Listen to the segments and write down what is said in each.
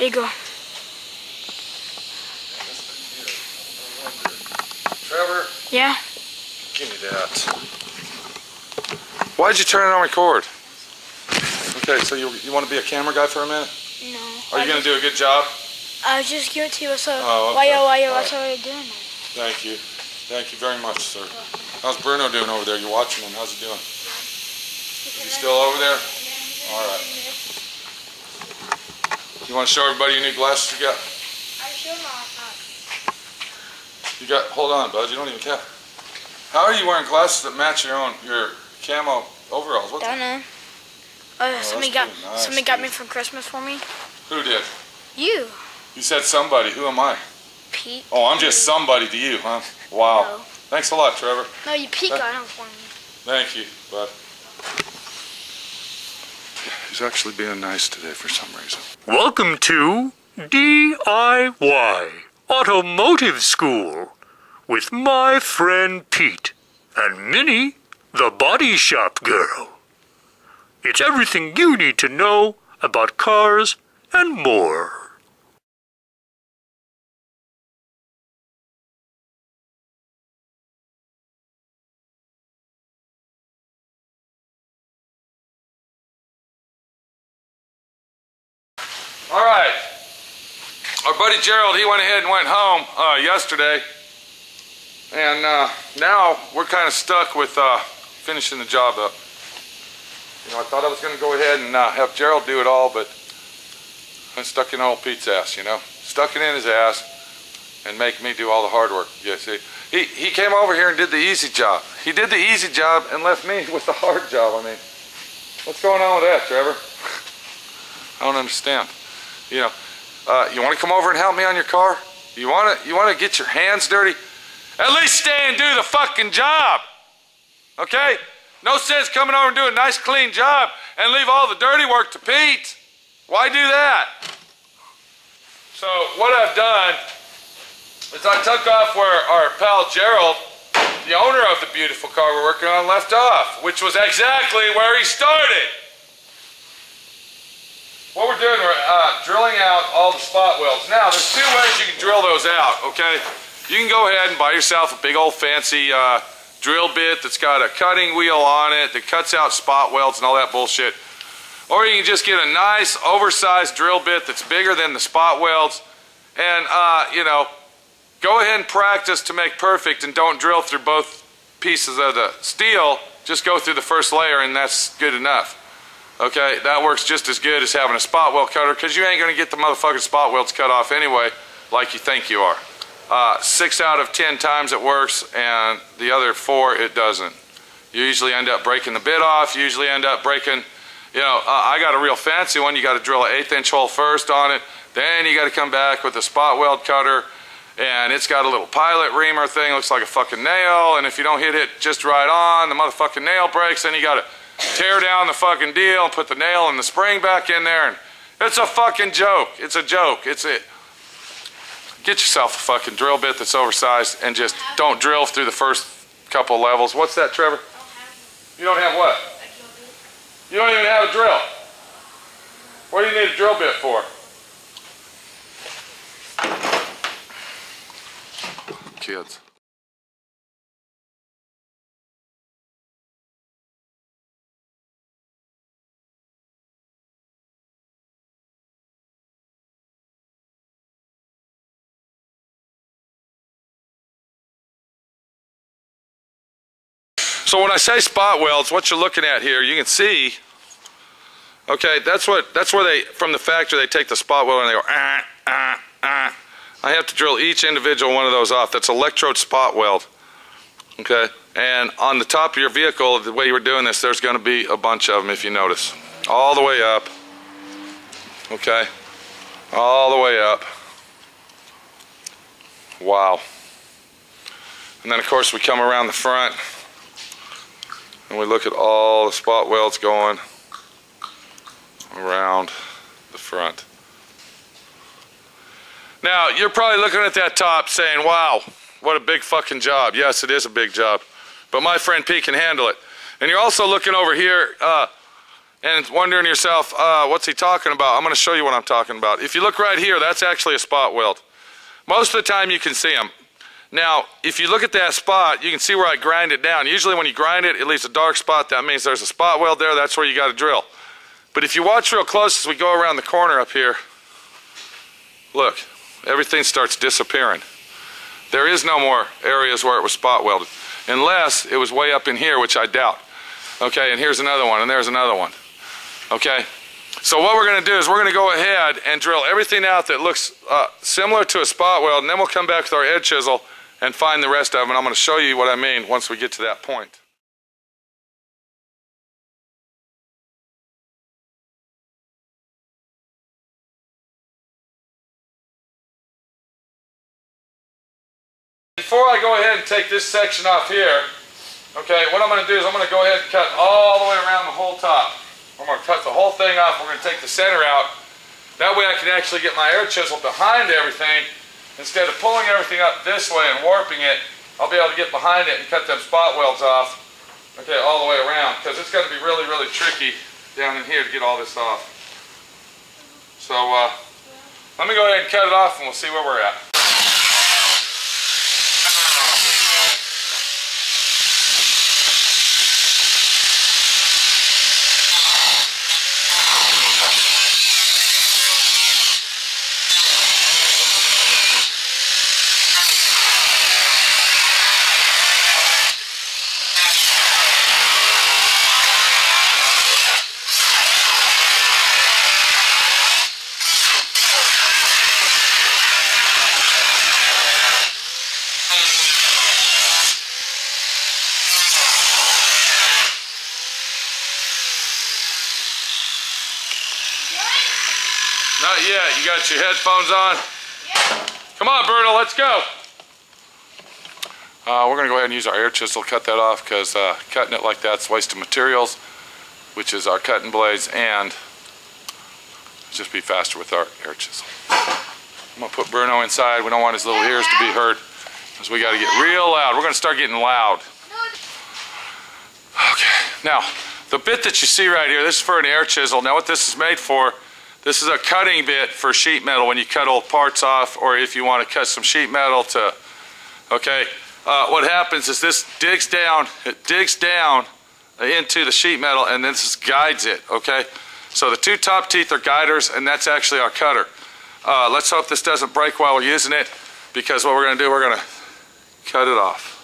Here you go. Trevor? Yeah? Give me that. Why'd you turn it on record? Okay, so you want to be a camera guy for a minute? No. Are you going to do a good job? I was just giving it to you. So oh, okay. Why that's what you're doing. Thank you. Thank you very much, sir. How's Bruno doing over there? You're watching him. How's he doing? Is he still over there? All right. You want to show everybody your new glasses you got? I showed them last night. You got, hold on, bud. You don't even care. How are you wearing glasses that match your camo overalls? What? Don't know. Somebody got me for Christmas for me. Who did? You. You said somebody. Who am I? Pete. Oh, I'm just somebody to you, huh? Wow. No. Thanks a lot, Trevor. No, Pete got them for me. Thank you, bud. He's actually being nice today for some reason. Welcome to D.I.Y. Automotive School with my friend Pete and Minnie, the body shop girl. It's everything you need to know about cars and more. All right. Our buddy Gerald, he went ahead and went home yesterday. And now we're kind of stuck with finishing the job up. You know, I thought I was going to go ahead and have Gerald do it all, but I'm stuck in old Pete's ass, you know. Stuck it in his ass and make me do all the hard work. Yeah, see, he came over here and did the easy job. He did the easy job and left me with the hard job. I mean, what's going on with that, Trevor? I don't understand. You know, you want to come over and help me on your car? You want to get your hands dirty? At least stay and do the fucking job. Okay? No sense coming over and do a nice clean job and leave all the dirty work to Pete. Why do that? So what I've done is I took off where our pal Gerald, the owner of the beautiful car we're working on, left off, which was exactly where he started. What we're doing, we're drilling out all the spot welds. Now, there's two ways you can drill those out, okay? You can go ahead and buy yourself a big old fancy drill bit that's got a cutting wheel on it that cuts out spot welds and all that bullshit. Or you can just get a nice oversized drill bit that's bigger than the spot welds and, you know, go ahead and practice to make perfect and don't drill through both pieces of the steel. Just go through the first layer and that's good enough. Okay, that works just as good as having a spot weld cutter because you ain't going to get the motherfucking spot welds cut off anyway like you think you are. 6 out of 10 times it works and the other 4 it doesn't. You usually end up breaking the bit off, you usually end up breaking, you know, I got a real fancy one. You got to drill an 1/8 inch hole first on it, then you got to come back with a spot weld cutter and it's got a little pilot reamer thing, looks like a fucking nail, and if you don't hit it just right on, the motherfucking nail breaks, then you got to tear down the fucking deal and put the nail and the spring back in there, and it's a fucking joke. It's a joke. It's it. Get yourself a fucking drill bit that's oversized and just don't drill through the first couple of levels. What's that, Trevor? You don't have what? You don't even have a drill. What do you need a drill bit for? Kids. So when I say spot welds, what you're looking at here, you can see, okay, that's where they, from the factory, they take the spot weld and they go, I have to drill each individual one of those off. That's electrode spot weld, okay? And on the top of your vehicle, the way we're doing this, there's gonna be a bunch of them if you notice. All the way up, okay? All the way up. Wow. And then of course we come around the front and we look at all the spot welds going around the front. Now, you're probably looking at that top saying, wow, what a big fucking job. Yes, it is a big job, but my friend Pete can handle it. And you're also looking over here, and wondering to yourself, what's he talking about? I'm going to show you what I'm talking about. If you look right here, that's actually a spot weld. Most of the time you can see them. Now, if you look at that spot, you can see where I grind it down. Usually when you grind it, it leaves a dark spot. That means there's a spot weld there. That's where you got to drill. But if you watch real close as we go around the corner up here, look, everything starts disappearing. There is no more areas where it was spot welded, unless it was way up in here, which I doubt. Okay, and here's another one, and there's another one. Okay, so what we're going to do is we're going to go ahead and drill everything out that looks similar to a spot weld, and then we'll come back with our edge chisel and find the rest of them, and I'm going to show you what I mean once we get to that point. Before I go ahead and take this section off here, okay, what I'm going to do is I'm going to go ahead and cut all the way around the whole top. I'm going to cut the whole thing off. We're going to take the center out. That way I can actually get my air chisel behind everything. Instead of pulling everything up this way and warping it, I'll be able to get behind it and cut them spot welds off, okay, all the way around, because it's going to be really, really tricky down in here to get all this off. So let me go ahead and cut it off and we'll see where we're at. Not yet. You got your headphones on? Yeah. Come on, Berto, let's go. We're going to go ahead and use our air chisel, cut that off, because cutting it like that's a waste of materials, which is our cutting blades, and just be faster with our air chisel. I'm going to put Bruno inside. We don't want his little ears to be hurt, because we got to get real loud. We're going to start getting loud. Okay, now, the bit that you see right here, this is for an air chisel. Now what this is made for, this is a cutting bit for sheet metal when you cut old parts off, or if you want to cut some sheet metal to, okay. What happens is this digs down, it digs down into the sheet metal, and then this guides it, okay. So the two top teeth are guiders, and that's actually our cutter. Let's hope this doesn't break while we're using it, because what we're going to do, we're going to cut it off.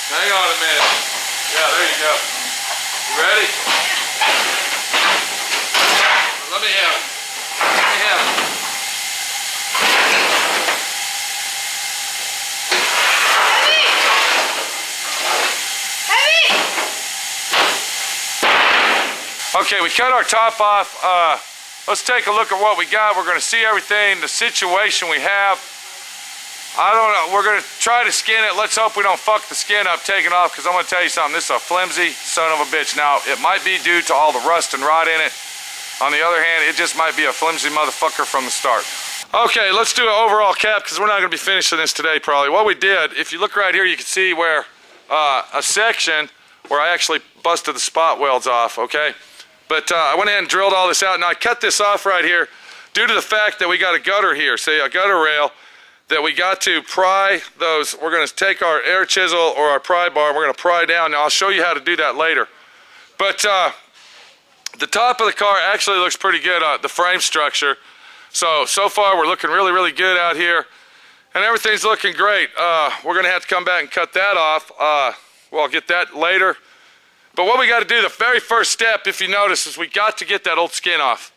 Hang on a minute. Yeah, there you go. You ready? Let me have it. Let me have it. Heavy! Okay, we cut our top off. Let's take a look at what we got. We're going to see everything, the situation we have. I don't know, we're going to try to skin it. Let's hope we don't fuck the skin up taking off, because I'm going to tell you something, this is a flimsy son of a bitch. Now, it might be due to all the rust and rot in it. On the other hand, it just might be a flimsy motherfucker from the start. Okay, let's do an overall cap, because we're not going to be finishing this today probably. What we did, if you look right here, you can see where a section where I actually busted the spot welds off, okay? But I went ahead and drilled all this out. Now, I cut this off right here due to the fact that we got a gutter here, say a gutter rail, that we got to pry those. We're going to take our air chisel or our pry bar, and we're going to pry down. Now I'll show you how to do that later. But The top of the car actually looks pretty good, the frame structure. So far we're looking really, really good out here. And everything's looking great. We're gonna have to come back and cut that off. Well, I'll get that later. But what we gotta do, the very first step, if you notice, is we got to get that old skin off.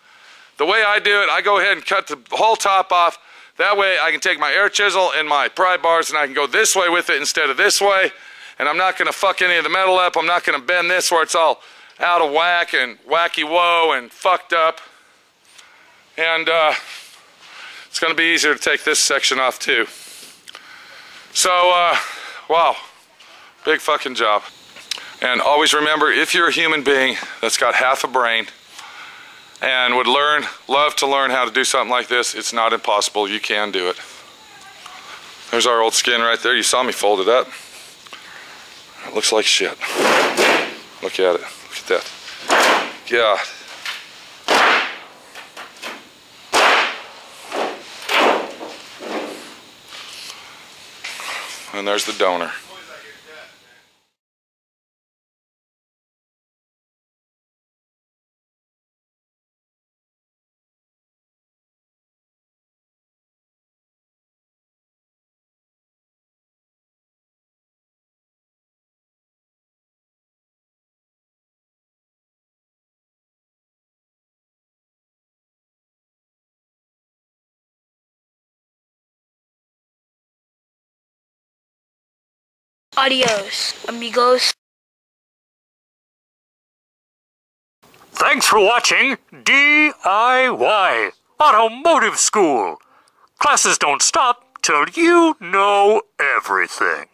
The way I do it, I go ahead and cut the whole top off. That way I can take my air chisel and my pry bars and I can go this way with it instead of this way. And I'm not gonna fuck any of the metal up. I'm not gonna bend this where it's all out of whack and wacky whoa and fucked up. And it's gonna be easier to take this section off too. So, wow, big fucking job. And always remember, if you're a human being that's got half a brain and would love to learn how to do something like this, it's not impossible. You can do it. There's our old skin right there. You saw me fold it up. It looks like shit. Look at it. Look at that. God. And there's the donor. Adios, amigos. Thanks for watching D.I.Y. Automotive School. Classes don't stop till you know everything.